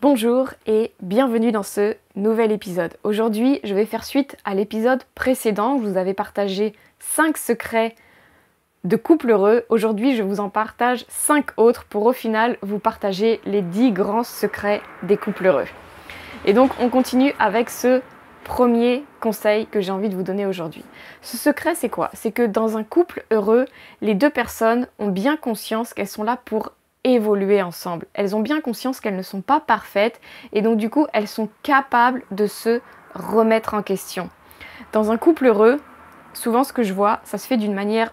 Bonjour et bienvenue dans ce nouvel épisode. Aujourd'hui, je vais faire suite à l'épisode précédent où je vous avais partagé 5 secrets de couple heureux. Aujourd'hui, je vous en partage 5 autres pour au final vous partager les 10 grands secrets des couples heureux. Et donc, on continue avec ce premier conseil que j'ai envie de vous donner aujourd'hui. Ce secret, c'est quoi? C'est que dans un couple heureux, les deux personnes ont bien conscience qu'elles sont là pour évoluer ensemble. Elles ont bien conscience qu'elles ne sont pas parfaites et donc du coup, elles sont capables de se remettre en question. Dans un couple heureux, souvent ce que je vois, ça se fait d'une manière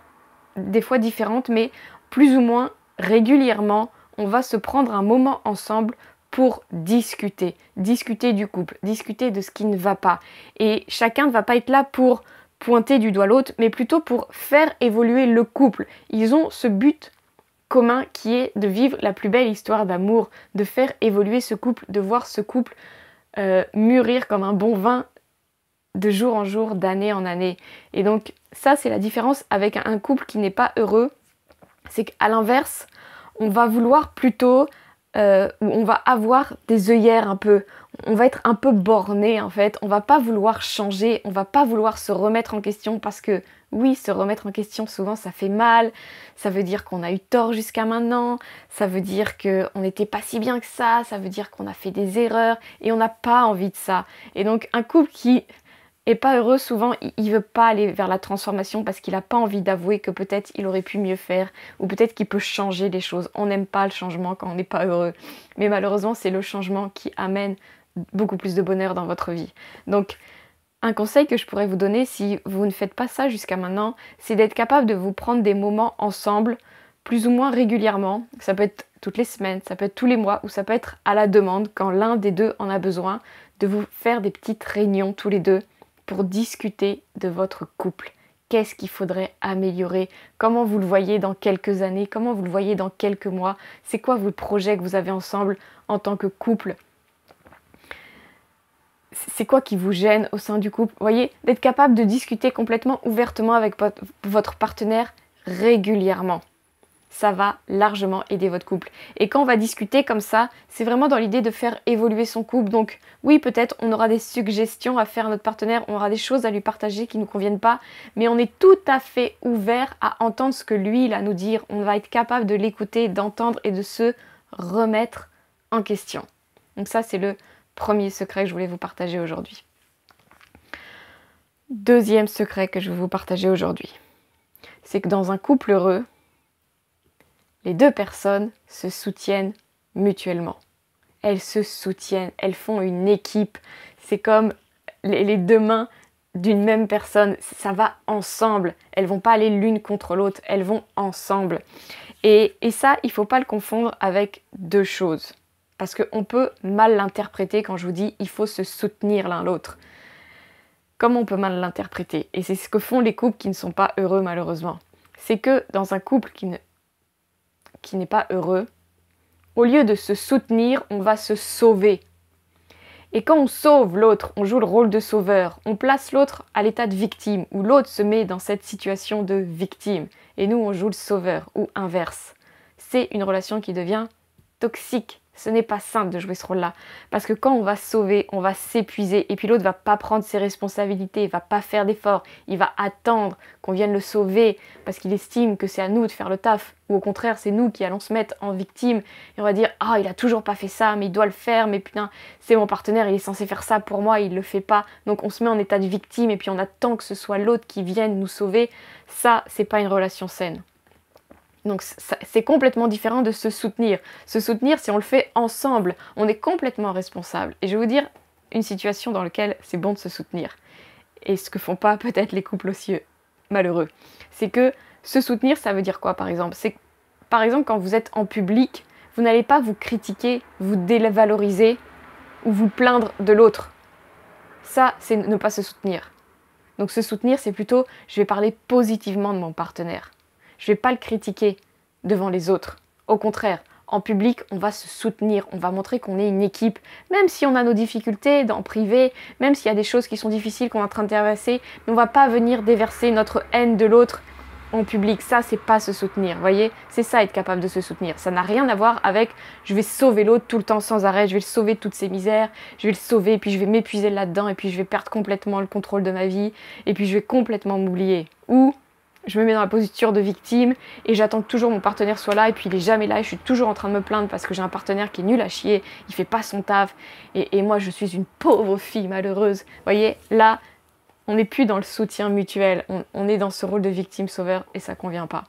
des fois différente, mais plus ou moins régulièrement, on va se prendre un moment ensemble pour discuter du couple, discuter de ce qui ne va pas. Et chacun ne va pas être là pour pointer du doigt l'autre, mais plutôt pour faire évoluer le couple. Ils ont ce but commun qui est de vivre la plus belle histoire d'amour, de faire évoluer ce couple, de voir ce couple mûrir comme un bon vin de jour en jour, d'année en année. Et donc ça, c'est la différence avec un couple qui n'est pas heureux. C'est qu'à l'inverse, on va vouloir plutôt, on va avoir des œillères un peu, on va être un peu borné en fait, on va pas vouloir changer, on va pas vouloir se remettre en question parce que oui, se remettre en question souvent ça fait mal, ça veut dire qu'on a eu tort jusqu'à maintenant, ça veut dire qu'on n'était pas si bien que ça veut dire qu'on a fait des erreurs et on n'a pas envie de ça. Et donc un couple qui est pas heureux, souvent il veut pas aller vers la transformation parce qu'il a pas envie d'avouer que peut-être il aurait pu mieux faire ou peut-être qu'il peut changer les choses. On n'aime pas le changement quand on n'est pas heureux, mais malheureusement c'est le changement qui amène beaucoup plus de bonheur dans votre vie. Donc un conseil que je pourrais vous donner si vous ne faites pas ça jusqu'à maintenant, c'est d'être capable de vous prendre des moments ensemble plus ou moins régulièrement. Ça peut être toutes les semaines, ça peut être tous les mois ou ça peut être à la demande quand l'un des deux en a besoin, de vous faire des petites réunions tous les deux pour discuter de votre couple. Qu'est-ce qu'il faudrait améliorer? Comment vous le voyez dans quelques années? Comment vous le voyez dans quelques mois? C'est quoi vos projets que vous avez ensemble en tant que couple? C'est quoi qui vous gêne au sein du couple? Vous voyez, d'être capable de discuter complètement ouvertement avec votre partenaire régulièrement. Ça va largement aider votre couple. Et quand on va discuter comme ça, c'est vraiment dans l'idée de faire évoluer son couple. Donc oui, peut-être on aura des suggestions à faire à notre partenaire, on aura des choses à lui partager qui ne nous conviennent pas, mais on est tout à fait ouvert à entendre ce que lui il a à nous dire. On va être capable de l'écouter, d'entendre et de se remettre en question. Donc ça, c'est le premier secret que je voulais vous partager aujourd'hui. Deuxième secret que je vais vous partager aujourd'hui, c'est que dans un couple heureux, les deux personnes se soutiennent mutuellement. Elles se soutiennent, elles font une équipe. C'est comme les deux mains d'une même personne. Ça va ensemble. Elles vont pas aller l'une contre l'autre, elles vont ensemble. Et ça, il ne faut pas le confondre avec deux choses. Parce qu'on peut mal l'interpréter quand je vous dis il faut se soutenir l'un l'autre. Comment on peut mal l'interpréter? Et c'est ce que font les couples qui ne sont pas heureux malheureusement. C'est que dans un couple qui n'est pas heureux, au lieu de se soutenir, on va se sauver. Et quand on sauve l'autre, on joue le rôle de sauveur, on place l'autre à l'état de victime, ou l'autre se met dans cette situation de victime, et nous on joue le sauveur, ou inverse. C'est une relation qui devient toxique. Ce n'est pas simple de jouer ce rôle-là. Parce que quand on va sauver, on va s'épuiser. Et puis l'autre ne va pas prendre ses responsabilités, il ne va pas faire d'efforts. Il va attendre qu'on vienne le sauver parce qu'il estime que c'est à nous de faire le taf. Ou au contraire, c'est nous qui allons se mettre en victime. Et on va dire « Ah, il a toujours pas fait ça, mais il doit le faire. Mais putain, c'est mon partenaire, il est censé faire ça pour moi, il le fait pas. » Donc on se met en état de victime et puis on attend que ce soit l'autre qui vienne nous sauver. Ça, c'est pas une relation saine. Donc c'est complètement différent de se soutenir. Se soutenir, si on le fait ensemble, on est complètement responsable. Et je vais vous dire une situation dans laquelle c'est bon de se soutenir. Et ce que font pas peut-être les couples aussi malheureux. C'est que se soutenir, ça veut dire quoi par exemple? C'est par exemple quand vous êtes en public, vous n'allez pas vous critiquer, vous dévaloriser ou vous plaindre de l'autre. Ça, c'est ne pas se soutenir. Donc se soutenir, c'est plutôt je vais parler positivement de mon partenaire. Je ne vais pas le critiquer devant les autres. Au contraire, en public, on va se soutenir, on va montrer qu'on est une équipe. Même si on a nos difficultés en privé, même s'il y a des choses qui sont difficiles qu'on est en train de traverser, on ne va pas venir déverser notre haine de l'autre en public. Ça, c'est pas se soutenir, vous voyez? C'est ça, être capable de se soutenir. Ça n'a rien à voir avec je vais sauver l'autre tout le temps sans arrêt, je vais le sauver de toutes ses misères, je vais le sauver, et puis je vais m'épuiser là-dedans, et puis je vais perdre complètement le contrôle de ma vie, et puis je vais complètement m'oublier. Ou je me mets dans la posture de victime, et j'attends que toujours mon partenaire soit là, et puis il est jamais là, et je suis toujours en train de me plaindre parce que j'ai un partenaire qui est nul à chier, il fait pas son taf, et moi je suis une pauvre fille malheureuse. Vous voyez, là, on n'est plus dans le soutien mutuel, on est dans ce rôle de victime-sauveur et ça ne convient pas.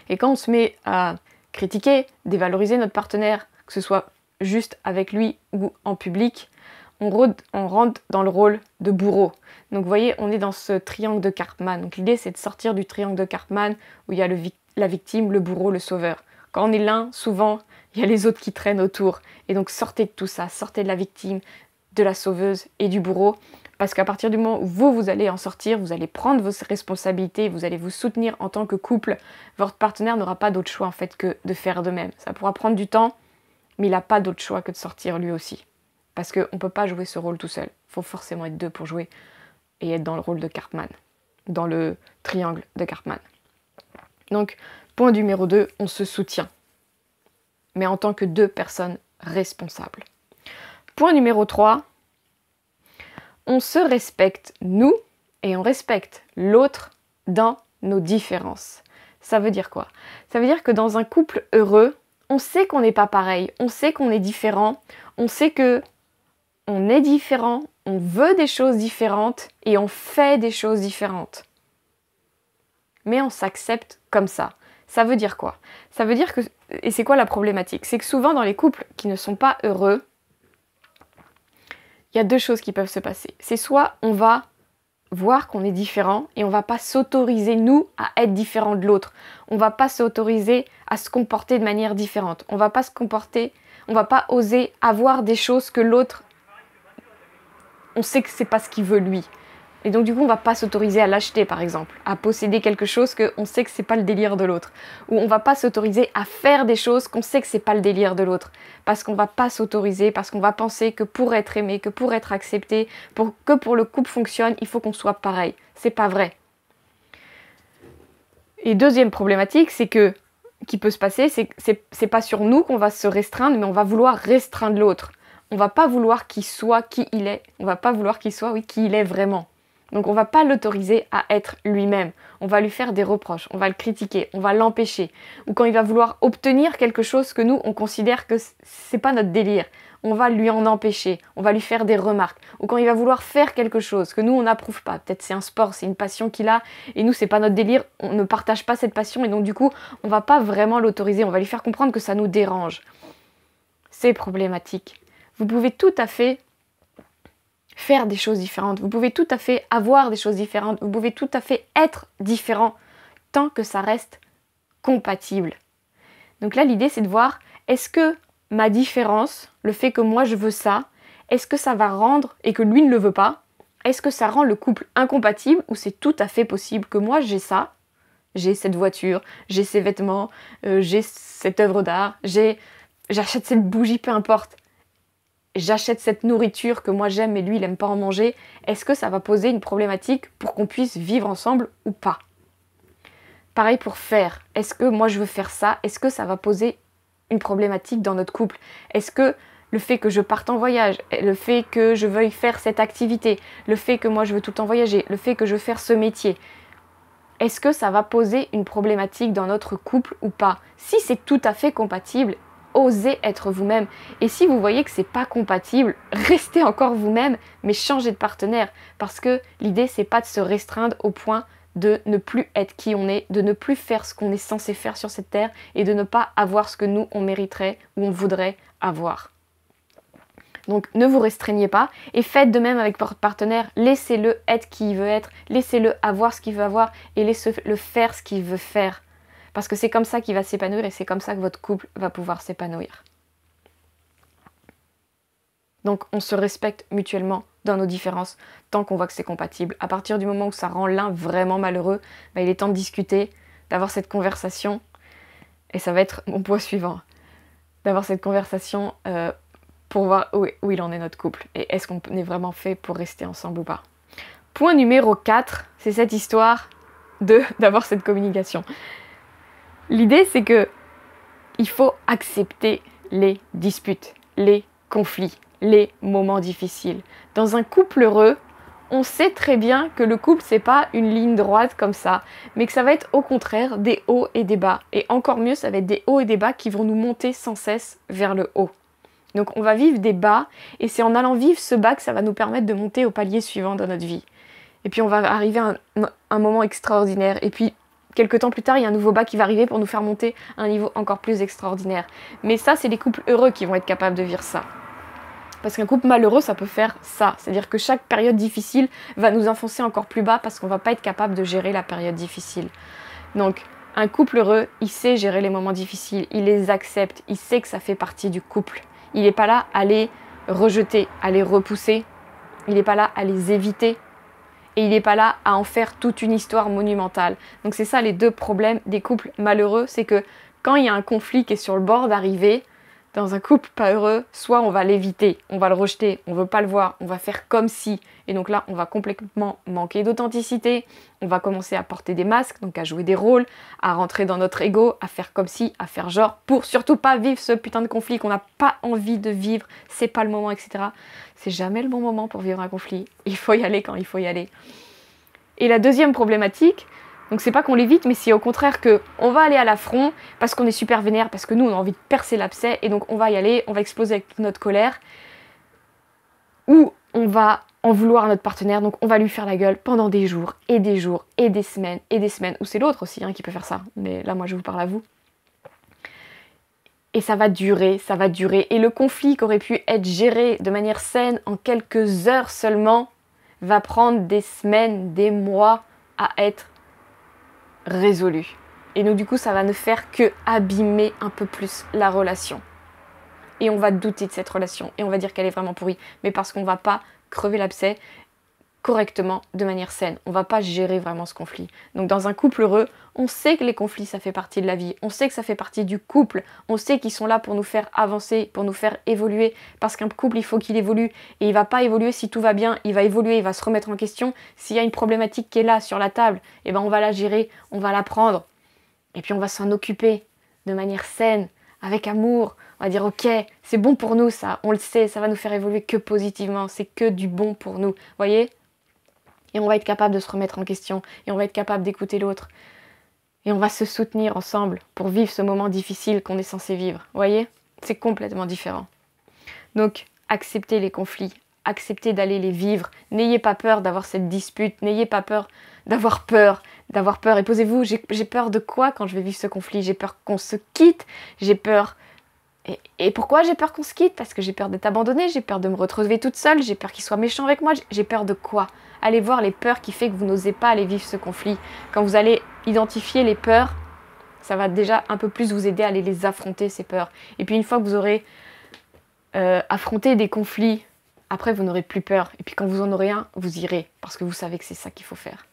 Et quand on se met à critiquer, dévaloriser notre partenaire, que ce soit juste avec lui ou en public, on rentre dans le rôle de bourreau. Donc vous voyez, on est dans ce triangle de Karpman. Donc l'idée c'est de sortir du triangle de Karpman où il y a la victime, le bourreau, le sauveur. Quand on est l'un, souvent, il y a les autres qui traînent autour. Et donc sortez de tout ça, sortez de la victime, de la sauveuse et du bourreau. Parce qu'à partir du moment où vous allez en sortir, vous allez prendre vos responsabilités, vous allez vous soutenir en tant que couple, votre partenaire n'aura pas d'autre choix en fait que de faire de même. Ça pourra prendre du temps, mais il n'a pas d'autre choix que de sortir lui aussi. Parce qu'on ne peut pas jouer ce rôle tout seul. Il faut forcément être deux pour jouer et être dans le rôle de Karpman, dans le triangle de Karpman. Donc, point numéro 2, on se soutient. Mais en tant que deux personnes responsables. Point numéro 3, on se respecte nous et on respecte l'autre dans nos différences. Ça veut dire quoi? Ça veut dire que dans un couple heureux, on sait qu'on n'est pas pareil, on sait qu'on est différent, on sait que on est différent, on veut des choses différentes et on fait des choses différentes. Mais on s'accepte comme ça. Ça veut dire quoi? Ça veut dire que, et c'est quoi la problématique? C'est que souvent dans les couples qui ne sont pas heureux, il y a deux choses qui peuvent se passer. C'est soit on va voir qu'on est différent et on va pas s'autoriser, nous, à être différent de l'autre. On va pas s'autoriser à se comporter de manière différente. On va pas se comporter, on va pas oser avoir des choses que l'autre, on sait que c'est pas ce qu'il veut lui. Et donc du coup, on va pas s'autoriser à l'acheter, par exemple, à posséder quelque chose qu'on sait que c'est pas le délire de l'autre. Ou on va pas s'autoriser à faire des choses qu'on sait que c'est pas le délire de l'autre. Parce qu'on va pas s'autoriser, parce qu'on va penser que pour être aimé, que pour être accepté, que pour le couple fonctionne, il faut qu'on soit pareil. C'est pas vrai. Et deuxième problématique, c'est que, qui peut se passer, c'est pas sur nous qu'on va se restreindre, mais on va vouloir restreindre l'autre. On va pas vouloir qu'il soit qui il est. On va pas vouloir qu'il soit, qui il est vraiment. Donc on ne va pas l'autoriser à être lui-même. On va lui faire des reproches, on va le critiquer, on va l'empêcher. Ou quand il va vouloir obtenir quelque chose que nous, on considère que c'est pas notre délire, on va lui en empêcher, on va lui faire des remarques. Ou quand il va vouloir faire quelque chose que nous, on n'approuve pas. Peut-être c'est un sport, c'est une passion qu'il a, et nous, c'est pas notre délire, on ne partage pas cette passion, et donc du coup, on va pas vraiment l'autoriser, on va lui faire comprendre que ça nous dérange. C'est problématique. Vous pouvez tout à fait faire des choses différentes, vous pouvez tout à fait avoir des choses différentes, vous pouvez tout à fait être différent tant que ça reste compatible. Donc là, l'idée, c'est de voir, est-ce que ma différence, le fait que moi je veux ça, est-ce que ça va rendre, et que lui ne le veut pas, est-ce que ça rend le couple incompatible ou c'est tout à fait possible que moi j'ai ça, j'ai cette voiture, j'ai ces vêtements, j'ai cette œuvre d'art, j'achète cette bougie, peu importe. J'achète cette nourriture que moi j'aime et lui il n'aime pas en manger, est-ce que ça va poser une problématique pour qu'on puisse vivre ensemble ou pas? Pareil pour faire, est-ce que moi je veux faire ça, est-ce que ça va poser une problématique dans notre couple? Est-ce que le fait que je parte en voyage, le fait que je veuille faire cette activité, le fait que moi je veux tout le temps voyager, le fait que je veux faire ce métier, est-ce que ça va poser une problématique dans notre couple ou pas? Si c'est tout à fait compatible, osez être vous-même. Et si vous voyez que c'est pas compatible, restez encore vous-même, mais changez de partenaire. Parce que l'idée, c'est pas de se restreindre au point de ne plus être qui on est, de ne plus faire ce qu'on est censé faire sur cette terre et de ne pas avoir ce que nous, on mériterait ou on voudrait avoir. Donc ne vous restreignez pas et faites de même avec votre partenaire. Laissez-le être qui il veut être, laissez-le avoir ce qu'il veut avoir et laissez-le faire ce qu'il veut faire. Parce que c'est comme ça qu'il va s'épanouir et c'est comme ça que votre couple va pouvoir s'épanouir. Donc on se respecte mutuellement dans nos différences tant qu'on voit que c'est compatible. À partir du moment où ça rend l'un vraiment malheureux, il est temps de discuter, d'avoir cette conversation. Et ça va être mon point suivant. D'avoir cette conversation pour voir où il en est notre couple. Et est-ce qu'on est vraiment fait pour rester ensemble ou pas. Point numéro 4, c'est cette histoire d'avoir cette communication. L'idée, c'est que il faut accepter les disputes, les conflits, les moments difficiles. Dans un couple heureux, on sait très bien que le couple, c'est pas une ligne droite comme ça, mais que ça va être au contraire des hauts et des bas. Et encore mieux, ça va être des hauts et des bas qui vont nous monter sans cesse vers le haut. Donc on va vivre des bas, et c'est en allant vivre ce bas que ça va nous permettre de monter au palier suivant dans notre vie. Et puis on va arriver à un moment extraordinaire, et puis quelques temps plus tard, il y a un nouveau bas qui va arriver pour nous faire monter à un niveau encore plus extraordinaire. Mais ça, c'est les couples heureux qui vont être capables de vivre ça. Parce qu'un couple malheureux, ça peut faire ça. C'est-à-dire que chaque période difficile va nous enfoncer encore plus bas parce qu'on va pas être capable de gérer la période difficile. Donc, un couple heureux, il sait gérer les moments difficiles, il les accepte, il sait que ça fait partie du couple. Il n'est pas là à les rejeter, à les repousser. Il n'est pas là à les éviter. Et il n'est pas là à en faire toute une histoire monumentale. Donc c'est ça les deux problèmes des couples malheureux, c'est que quand il y a un conflit qui est sur le bord d'arriver, dans un couple pas heureux, soit on va l'éviter, on va le rejeter, on veut pas le voir, on va faire comme si. Et donc là, on va complètement manquer d'authenticité, on va commencer à porter des masques, donc à jouer des rôles, à rentrer dans notre ego, à faire comme si, à faire genre, pour surtout pas vivre ce putain de conflit qu'on n'a pas envie de vivre, c'est pas le moment, etc. C'est jamais le bon moment pour vivre un conflit. Il faut y aller quand il faut y aller. Et la deuxième problématique, donc c'est pas qu'on l'évite, mais c'est au contraire qu'on va aller à l'affront parce qu'on est super vénère, parce que nous on a envie de percer l'abcès, et donc on va y aller, on va exploser avec notre colère, ou on va en vouloir à notre partenaire, donc on va lui faire la gueule pendant des jours, et des jours, et des semaines, ou c'est l'autre aussi qui peut faire ça, mais là moi je vous parle à vous. Et ça va durer, et le conflit qui aurait pu être géré de manière saine en quelques heures seulement, va prendre des semaines, des mois à être résolu. Et donc du coup, ça va ne faire que abîmer un peu plus la relation. Et on va douter de cette relation, et on va dire qu'elle est vraiment pourrie, mais parce qu'on va pas crever l'abcès correctement, de manière saine. On va pas gérer vraiment ce conflit. Donc dans un couple heureux, on sait que les conflits, ça fait partie de la vie. On sait que ça fait partie du couple. On sait qu'ils sont là pour nous faire avancer, pour nous faire évoluer. Parce qu'un couple, il faut qu'il évolue. Et il va pas évoluer si tout va bien. Il va évoluer, il va se remettre en question. S'il y a une problématique qui est là, sur la table, eh ben on va la gérer, on va la prendre. Et puis on va s'en occuper de manière saine, avec amour. On va dire, ok, c'est bon pour nous ça, on le sait, ça va nous faire évoluer que positivement. C'est que du bon pour nous. Voyez ? Et on va être capable de se remettre en question, et on va être capable d'écouter l'autre. Et on va se soutenir ensemble pour vivre ce moment difficile qu'on est censé vivre. Vous voyez ? C'est complètement différent. Donc, acceptez les conflits, acceptez d'aller les vivre. N'ayez pas peur d'avoir cette dispute, n'ayez pas peur d'avoir peur. Et posez-vous, j'ai peur de quoi quand je vais vivre ce conflit ? J'ai peur qu'on se quitte, j'ai peur... Et pourquoi j'ai peur qu'on se quitte ? Parce que j'ai peur d'être abandonnée, j'ai peur de me retrouver toute seule, j'ai peur qu'il soit méchant avec moi, j'ai peur de quoi ? Allez voir les peurs qui fait que vous n'osez pas aller vivre ce conflit. Quand vous allez identifier les peurs, ça va déjà un peu plus vous aider à aller les affronter, ces peurs. Et puis une fois que vous aurez affronté des conflits, après vous n'aurez plus peur. Et puis quand vous en aurez un, vous irez, parce que vous savez que c'est ça qu'il faut faire.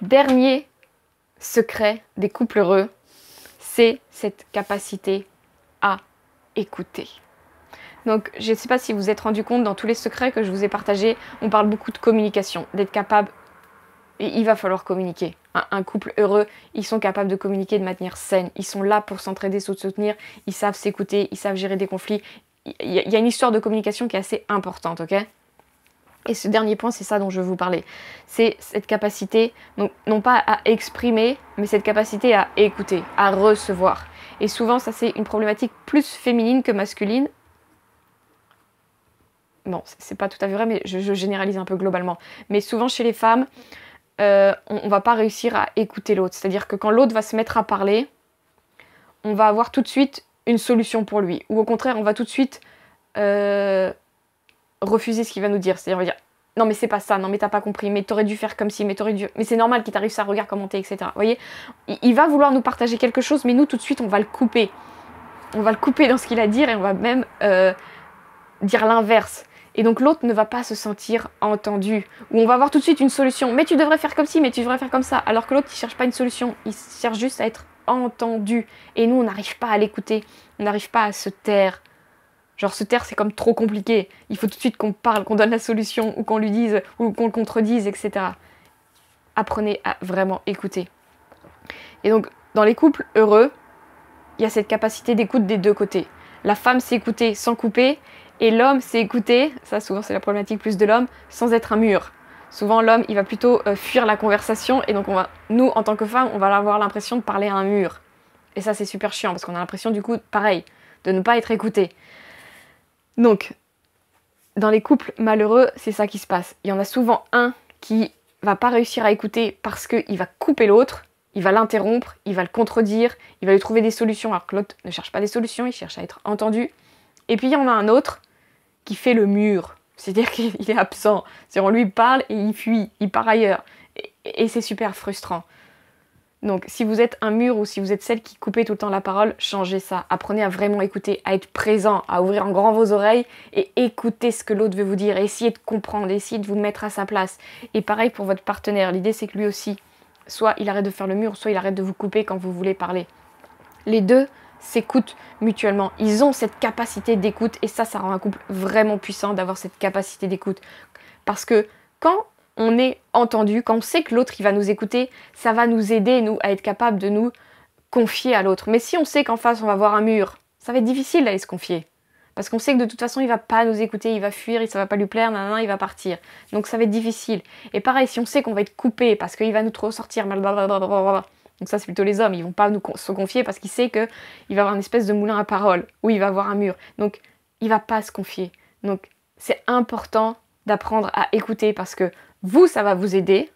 Dernier secret des couples heureux, c'est cette capacité à écouter. Donc, je ne sais pas si vous vous êtes rendu compte, dans tous les secrets que je vous ai partagés, on parle beaucoup de communication, d'être capable, et il va falloir communiquer. Un couple heureux, ils sont capables de communiquer de manière saine, ils sont là pour s'entraider, se soutenir, ils savent s'écouter, ils savent gérer des conflits. Il y a une histoire de communication qui est assez importante, ok ? Et ce dernier point, c'est ça dont je veux vous parler. C'est cette capacité, non pas à exprimer, mais cette capacité à écouter, à recevoir. Et souvent, ça c'est une problématique plus féminine que masculine. Bon, c'est pas tout à fait vrai, mais je généralise un peu globalement. Mais souvent, chez les femmes, on va pas réussir à écouter l'autre. C'est-à-dire que quand l'autre va se mettre à parler, on va avoir tout de suite une solution pour lui. Ou au contraire, on va tout de suite... refuser ce qu'il va nous dire, c'est-à-dire on va dire non mais c'est pas ça, non mais t'as pas compris, mais t'aurais dû faire comme si, mais c'est normal qu'il t'arrive ça, regarde comment t'es, etc. Vous voyez, il va vouloir nous partager quelque chose, mais nous tout de suite on va le couper dans ce qu'il a à dire, et on va même dire l'inverse, et donc l'autre ne va pas se sentir entendu, ou on va avoir tout de suite une solution, mais tu devrais faire comme ci, mais tu devrais faire comme ça, alors que l'autre il cherche pas une solution, il cherche juste à être entendu, et nous on n'arrive pas à l'écouter, on n'arrive pas à se taire. Genre se taire c'est comme trop compliqué, il faut tout de suite qu'on parle, qu'on donne la solution, ou qu'on lui dise, ou qu'on le contredise, etc. apprenez à vraiment écouter. Et donc, dans les couples heureux, il y a cette capacité d'écoute des deux côtés. La femme sait écouter sans couper, et l'homme sait écouter, ça souvent c'est la problématique plus de l'homme, sans être un mur. Souvent l'homme, il va plutôt fuir la conversation, et donc nous, en tant que femmes, on va avoir l'impression de parler à un mur. Et ça, c'est super chiant, parce qu'on a l'impression, du coup, pareil, de ne pas être écouté. Donc, dans les couples malheureux, c'est ça qui se passe. Il y en a souvent un qui va pas réussir à écouter parce qu'il va couper l'autre, il va l'interrompre, il va le contredire, il va lui trouver des solutions, alors que l'autre ne cherche pas des solutions, il cherche à être entendu. Et puis il y en a un autre qui fait le mur, c'est-à-dire qu'il est absent. C'est-à-dire on lui parle et il fuit, il part ailleurs. Et c'est super frustrant. Donc si vous êtes un mur ou si vous êtes celle qui coupez tout le temps la parole, changez ça. Apprenez à vraiment écouter, à être présent, à ouvrir en grand vos oreilles et écouter ce que l'autre veut vous dire. Et essayez de comprendre, essayez de vous mettre à sa place. Et pareil pour votre partenaire. L'idée c'est que lui aussi, soit il arrête de faire le mur, soit il arrête de vous couper quand vous voulez parler. Les deux s'écoutent mutuellement. Ils ont cette capacité d'écoute et ça rend un couple vraiment puissant d'avoir cette capacité d'écoute. Parce que quand on est entendu, quand on sait que l'autre il va nous écouter, ça va nous aider, nous, à être capable de nous confier à l'autre. Mais si on sait qu'en face on va voir un mur, ça va être difficile d'aller se confier. Parce qu'on sait que de toute façon il va pas nous écouter, il va fuir, ça va pas lui plaire, nanana, il va partir. Donc ça va être difficile. Et pareil, si on sait qu'on va être coupé parce qu'il va nous trop sortir, blablabla. Donc ça c'est plutôt les hommes, ils vont pas nous se confier parce qu'il sait qu'il va avoir une espèce de moulin à parole, où il va avoir un mur. Donc il va pas se confier. Donc c'est important d'apprendre à écouter parce que vous, ça va vous aider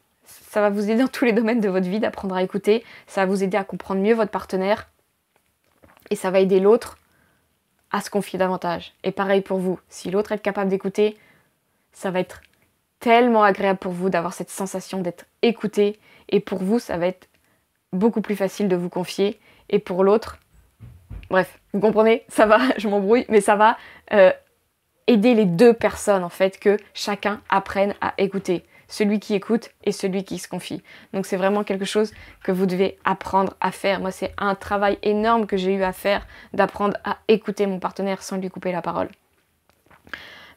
dans tous les domaines de votre vie d'apprendre à écouter, ça va vous aider à comprendre mieux votre partenaire et ça va aider l'autre à se confier davantage. Et pareil pour vous, si l'autre est capable d'écouter, ça va être tellement agréable pour vous d'avoir cette sensation d'être écouté et pour vous, ça va être beaucoup plus facile de vous confier et pour l'autre, bref, vous comprenez, ça va, je m'embrouille, mais ça va aider les deux personnes en fait, que chacun apprenne à écouter. Celui qui écoute et celui qui se confie. Donc c'est vraiment quelque chose que vous devez apprendre à faire. Moi, c'est un travail énorme que j'ai eu à faire, d'apprendre à écouter mon partenaire sans lui couper la parole.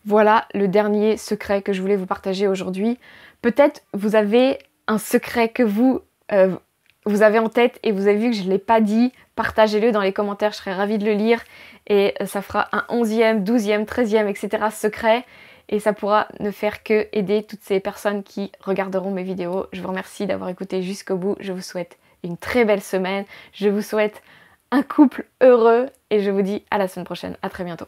Voilà le dernier secret que je voulais vous partager aujourd'hui. Peut-être vous avez un secret que vous avez en tête et vous avez vu que je ne l'ai pas dit. Partagez-le dans les commentaires, je serais ravie de le lire. Et ça fera un 11e, 12e, 13e, etc. secret. Et ça pourra ne faire que aider toutes ces personnes qui regarderont mes vidéos. Je vous remercie d'avoir écouté jusqu'au bout. Je vous souhaite une très belle semaine. Je vous souhaite un couple heureux. Et je vous dis à la semaine prochaine. À très bientôt.